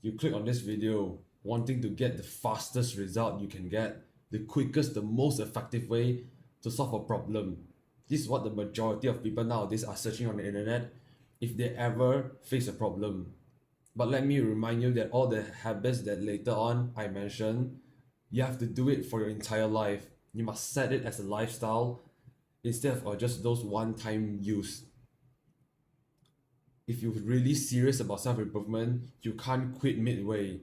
you click on this video wanting to get the fastest result you can get, the quickest, the most effective way to solve a problem. This is what the majority of people nowadays are searching on the internet if they ever face a problem. But let me remind you that all the habits that later on I mentioned, you have to do it for your entire life. You must set it as a lifestyle instead of just those one-time use. If you're really serious about self-improvement, you can't quit midway.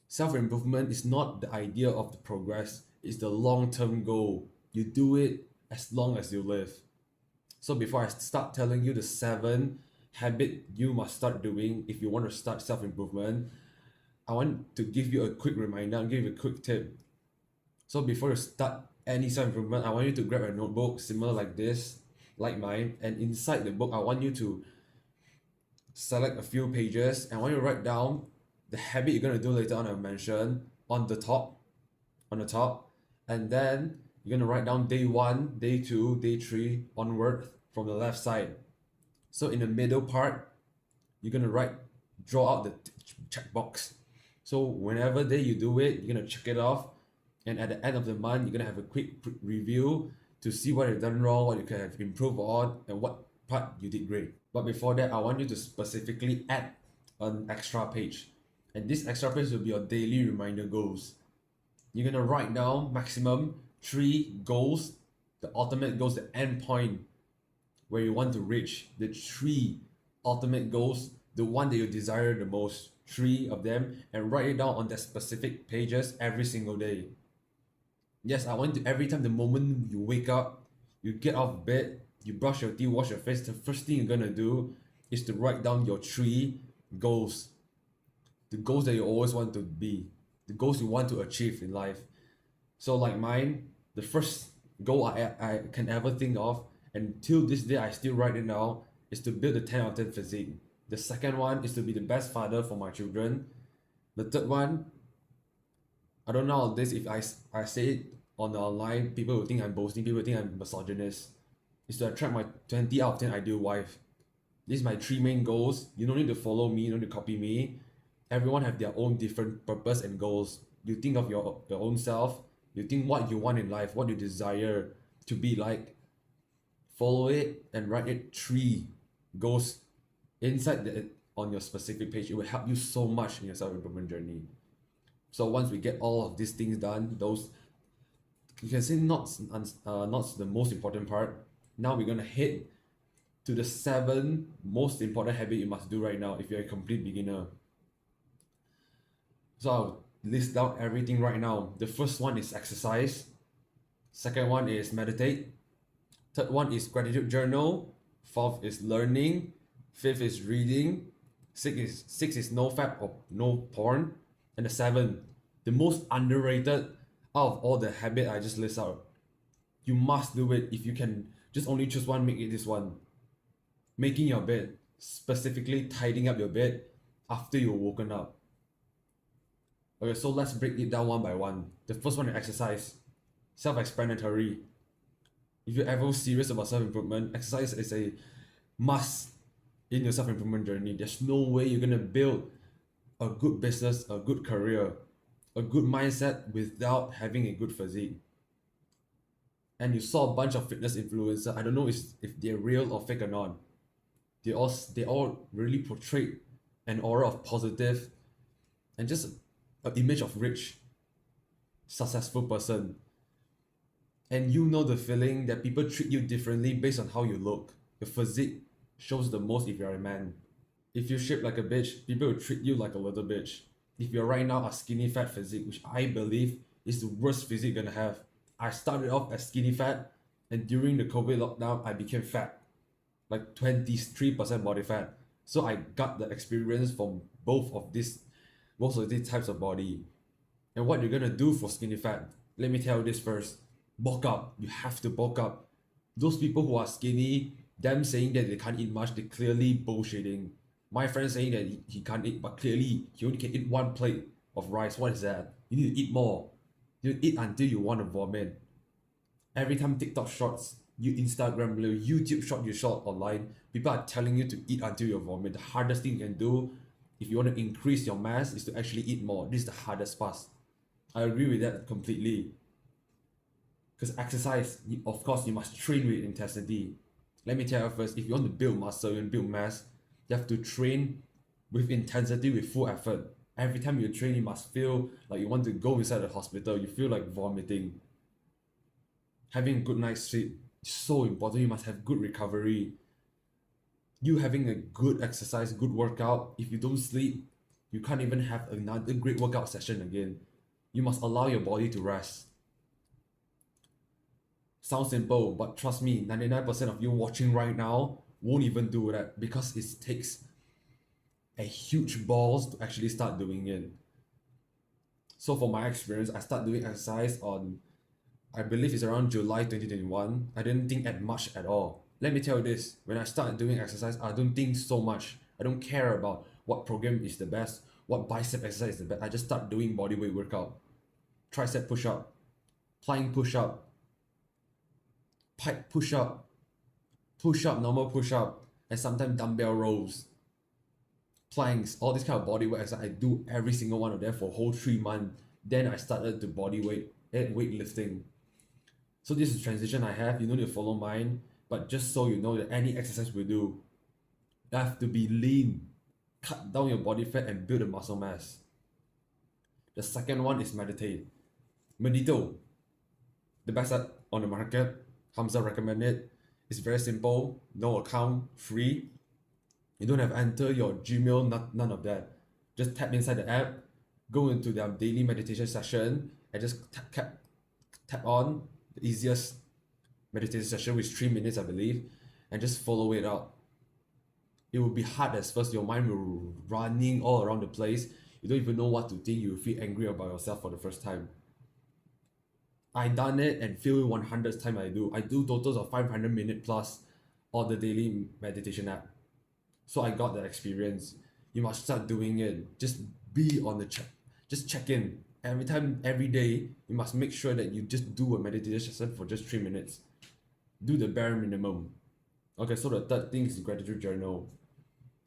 Self-improvement is not the idea of the progress, it's the long-term goal. You do it as long as you live. So before I start telling you the 7 habit you must start doing if you want to start self-improvement, I want to give you a quick reminder and give you a quick tip. So before you start any self-improvement, I want you to grab a notebook similar like this, like mine, and inside the book I want you to select a few pages and I want you to write down the habit you're going to do later on. I mentioned on the top, and then you're going to write down day 1, day 2, day 3 onward from the left side. So in the middle part, you're going to draw out the checkbox. So whenever day you do it, you're going to check it off, and at the end of the month, you're going to have a quick review to see what you've done wrong, what you can have improved on, and what part you did great. But before that, I want you to specifically add an extra page. And this extra page will be your daily reminder goals. You're going to write down maximum 3 goals, the ultimate goals, the end point where you want to reach, the 3 ultimate goals, the one that you desire the most, 3 of them, and write it down on that specific pages every single day. Yes, I want to, every time the moment you wake up, you get out of bed, you brush your teeth, wash your face, the first thing you're gonna do is to write down your 3 goals. The goals that you always want to be, the goals you want to achieve in life. So like mine, the first goal I can ever think of, and till this day I still write it now, is to build a 10 out of 10 physique. The second one is to be the best father for my children. The third one, I don't know nowadays if I say it on the online, people will think I'm boasting, people will think I'm misogynist, is to attract my 20 out of 10 ideal wife. These are my 3 main goals. You don't need to follow me, you don't need to copy me. Everyone have their own different purpose and goals. You think of your own self, you think what you want in life, what you desire to be like. Follow it and write it 3 goals inside on your specific page. It will help you so much in your self-improvement journey. So once we get all of these things done, those, you can say not the most important part. Now we're gonna head to the 7 most important habit you must do right now if you're a complete beginner. So I'll list down everything right now. The first one is exercise. Second one is meditate. Third one is gratitude journal. Fourth is learning. Fifth is reading. Six is no fap or no porn. And the 7, the most underrated out of all the habit I just list out. You must do it. If you can just only choose one, make it this one. Making your bed. Specifically tidying up your bed after you're woken up. Okay, so let's break it down one by one. The first one is exercise. Self-explanatory. If you're ever serious about self-improvement, exercise is a must in your self-improvement journey. There's no way you're gonna build a good business, a good career, a good mindset without having a good physique. And you saw a bunch of fitness influencers. I don't know if they're real or fake or not. They all really portray an aura of positive and just an image of rich, successful person. And you know the feeling that people treat you differently based on how you look. Your physique shows the most if you're a man. If you're shaped like a bitch, people will treat you like a little bitch. If you're right now a skinny fat physique, which I believe is the worst physique you're gonna have. I started off as skinny fat, and during the COVID lockdown, I became fat. Like 23% body fat. So I got the experience from both of these types of body. And what you're gonna do for skinny fat, let me tell you this first. Bulk up. You have to bulk up. Those people who are skinny, them saying that they can't eat much, they're clearly bullshitting. My friend saying that he can't eat, but clearly he only can eat 1 plate of rice. What is that? You need to eat more. You eat until you want to vomit. Every time TikTok shorts, you Instagram, YouTube short, you short online, people are telling you to eat until you vomit. The hardest thing you can do if you want to increase your mass, is to actually eat more. This is the hardest part. I agree with that completely. Because exercise, of course, you must train with intensity. Let me tell you first, if you want to build muscle, you want to build mass, you have to train with intensity, with full effort. Every time you train, you must feel like you want to go inside the hospital. You feel like vomiting. Having a good night's sleep is so important. You must have good recovery. You having a good exercise, good workout. If you don't sleep, you can't even have another great workout session again. You must allow your body to rest. Sounds simple, but trust me, 99% of you watching right now won't even do that because it takes a huge balls to actually start doing it. So for my experience, I start doing exercise on, I believe it's around July 2021. I didn't think at much at all. Let me tell you this, when I start doing exercise, I don't think so much. I don't care about what program is the best, what bicep exercise is the best. I just start doing bodyweight workout. Tricep push-up, plank push-up, pike push-up, normal push-up, and sometimes dumbbell rows, planks, all this kind of body weight exercise. I do every single one of them for a whole 3 months. Then I started to body weight and weightlifting. So this is the transition I have. You don't need to follow mine, but just so you know that any exercise we do, you have to be lean, cut down your body fat and build a muscle mass. The second one is meditate. Medito, the best app on the market. Hamza recommended it. It's very simple, no account, free. You don't have to enter your Gmail, none of that. Just tap inside the app, go into their daily meditation session, and just tap on the easiest meditation session, which is 3 minutes, I believe, and just follow it out. It will be hard at first. Your mind will running all around the place. You don't even know what to think. You feel angry about yourself for the first time. I done it and feel 100th time I do. I do totals of 500 minutes plus on the daily meditation app. So I got that experience. You must start doing it. Just be on the check. Just check in. Every time, every day, you must make sure that you just do a meditation session for just 3 minutes. Do the bare minimum. Okay, so the third thing is gratitude journal.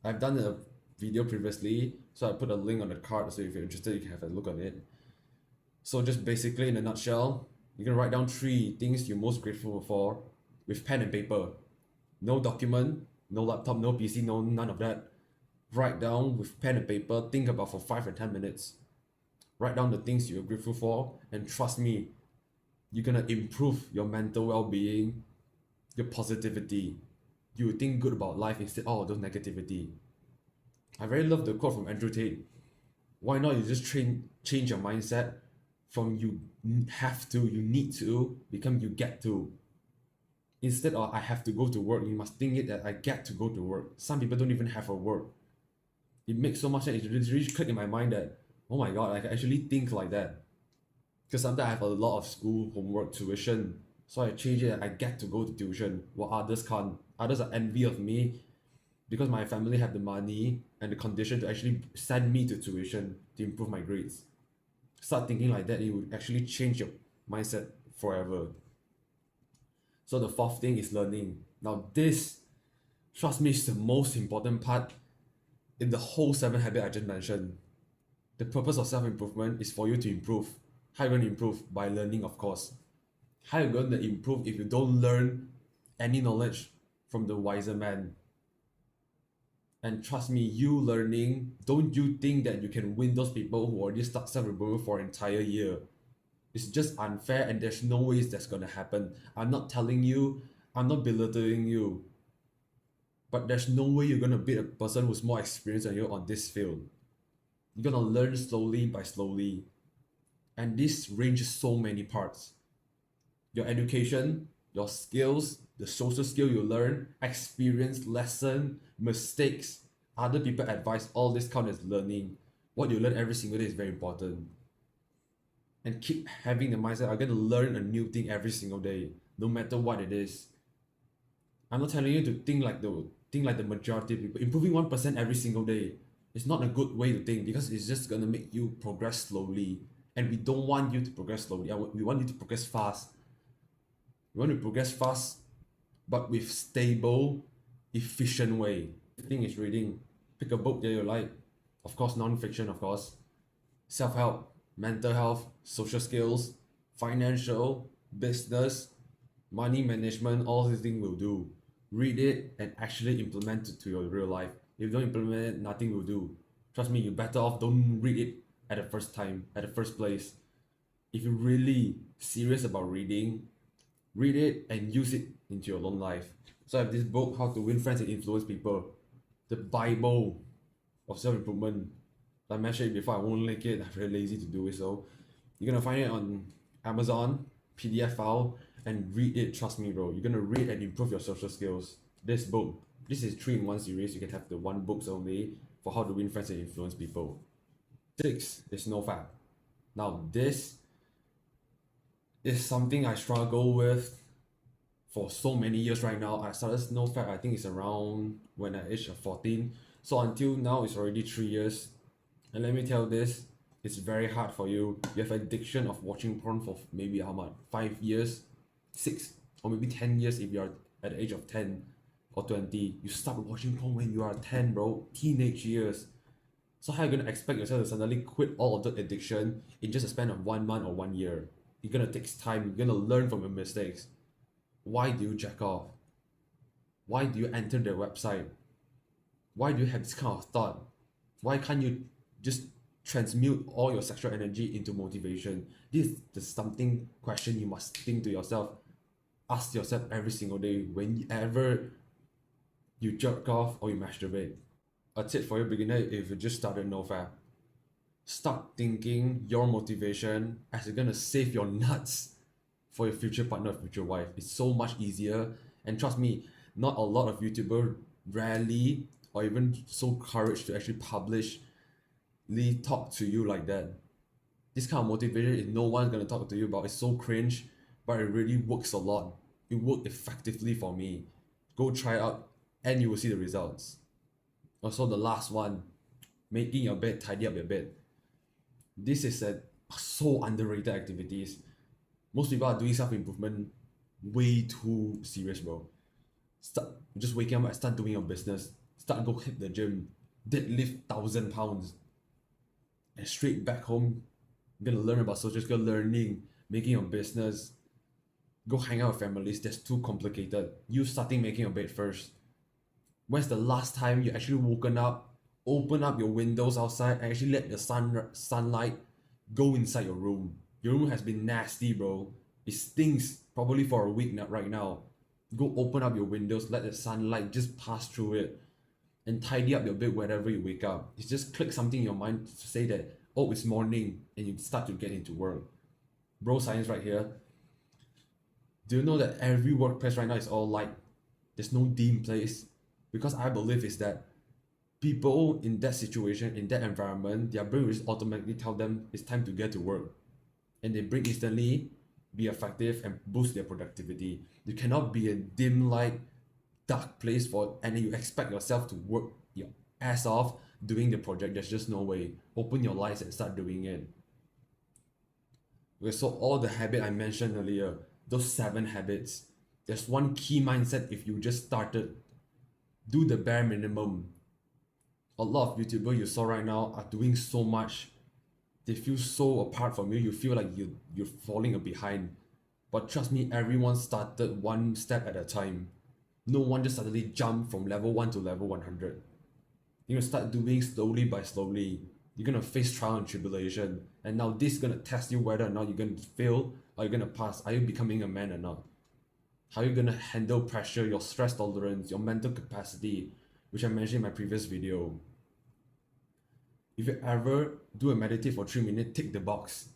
I've done a video previously, so I put a link on the card, so if you're interested, you can have a look on it. So just basically, in a nutshell, you can write down 3 things you're most grateful for with pen and paper. No document, no laptop, no PC, no none of that. Write down with pen and paper, think about for 5 and 10 minutes. Write down the things you're grateful for, and trust me, you're gonna improve your mental well-being, your positivity. You will think good about life instead of those negativity. I very love the quote from Andrew Tate. Why not you just change your mindset from you have to, you need to, become you get to. Instead of I have to go to work, you must think it that I get to go to work. Some people don't even have a work. It makes so much sense. It really clicked in my mind that, oh my god, I can actually think like that. Because sometimes I have a lot of school, homework, tuition. So I change it, I get to go to tuition, while others can't. Others are envy of me because my family have the money and the condition to actually send me to tuition to improve my grades. Start thinking like that, it would actually change your mindset forever. So the fourth thing is learning. Now this, trust me, is the most important part in the whole 7 habits I just mentioned. The purpose of self-improvement is for you to improve. How are you going to improve? By learning, of course. How are you going to improve if you don't learn any knowledge from the wiser man? And trust me, you learning, don't you think that you can win those people who already start self-improvement for an entire year? It's just unfair and there's no ways that's going to happen. I'm not telling you, I'm not belittling you. But there's no way you're going to beat a person who's more experienced than you on this field. You're going to learn slowly by slowly. And this ranges so many parts. Your education, your skills, the social skill you learn, experience, lesson, mistakes, other people advice, all this count as learning. What you learn every single day is very important. And keep having the mindset, I'm going to learn a new thing every single day, no matter what it is. I'm not telling you to think like the majority of people. Improving 1% every single day is not a good way to think because it's just going to make you progress slowly. And we don't want you to progress slowly. We want you to progress fast. We want to progress fast, but with stable, efficient way. The thing is reading. Pick a book that you like. Of course, non-fiction, of course, self-help, mental health, social skills, financial, business, money management, all these things will do. Read it and actually implement it to your real life. If you don't implement it, nothing will do. Trust me, you're better off don't read it at the first time, at the first place. If you're really serious about reading, read it and use it into your own life. So I have this book, How to Win Friends and Influence People, the Bible of self-improvement. Like I mentioned it before, I won't link it. I'm very lazy to do it. So you're gonna find it on Amazon, PDF file, and read it. Trust me, bro. You're gonna read and improve your social skills. This book, this is 3-in-1 series. You can have the one books only for how to win friends and influence people. 6 is no fab. Now this is something I struggle with for so many years right now. I started snowfab, I think it's around when I age of 14. So until now, it's already 3 years. And let me tell this, it's very hard for you. You have addiction of watching porn for maybe how much? 5 years, 6, or maybe 10 years if you're at the age of 10 or 20. You start watching porn when you are 10, bro. Teenage years. So how are you going to expect yourself to suddenly quit all of that addiction in just a span of 1 month or 1 year? You're going to take time. You're going to learn from your mistakes. Why do you jack off? Why do you enter their website? Why do you have this kind of thought? Why can't you just transmute all your sexual energy into motivation? This is the something question you must think to yourself. Ask yourself every single day whenever you jerk off or you masturbate. A tip for your beginner if you just started NoFap. Start thinking your motivation as you're gonna save your nuts for your future partner or future wife. It's so much easier, and trust me, not a lot of YouTubers rarely or even so courage to actually talk to you like that. This kind of motivation is no one's gonna talk to you about. It's so cringe, but it really works a lot. It worked effectively for me. Go try it out and you will see the results. Also, the last one, making your bed, tidy up your bed. This is a so underrated activities. Most people are doing self-improvement way too serious, bro. Start just waking up and start doing your business. Start go hit the gym, deadlift 1,000 pounds, and straight back home, you're gonna learn about social skill, learning, making your business. Go hang out with families. That's too complicated. You starting making your bed first. When's the last time you actually woken up, open up your windows outside, and actually let the sunlight go inside your room? Your room has been nasty, bro. It stinks probably for a week right now. Go open up your windows, let the sunlight just pass through it, and tidy up your bed whenever you wake up. It's just click something in your mind to say that, oh, it's morning, and you start to get into work. Bro science right here. Do you know that every workplace right now is all light? There's no dim place. Because I believe is that people in that situation, in that environment, their brain will just automatically tell them it's time to get to work. And they bring instantly, be effective and boost their productivity. You cannot be a dim light, dark place and then you expect yourself to work your ass off doing the project. There's just no way. Open your lights and start doing it. Okay, so all the habit I mentioned earlier, those 7 habits, there's one key mindset if you just started. Do the bare minimum. A lot of YouTubers you saw right now are doing so much. They feel so apart from you. You feel like you're falling behind. But trust me, everyone started one step at a time. No one just suddenly jumped from level 1 to level 100. You're gonna start doing slowly by slowly. You're gonna face trial and tribulation. And now this is gonna test you whether or not you're gonna fail or you're gonna pass. Are you becoming a man or not? How are you gonna handle pressure, your stress tolerance, your mental capacity, which I mentioned in my previous video. If you ever do a meditate for 3 minutes, tick the box.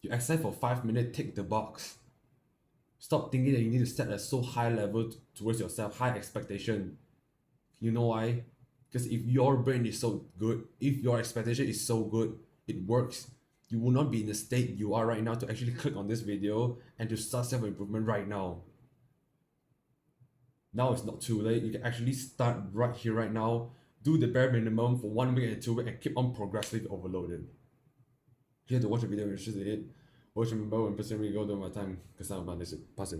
You exercise for 5 minutes, tick the box. Stop thinking that you need to set a so high level towards yourself, high expectation. You know why? Because if your brain is so good, if your expectation is so good, it works. You will not be in the state you are right now to actually click on this video and to start self-improvement right now. Now it's not too late. You can actually start right here, right now. Do the bare minimum for 1 week and 2 weeks and keep on progressively overloaded. You have to watch the video if you're interested in it. Always remember when pursuing your goal, don't waste time because I'm about to pass it.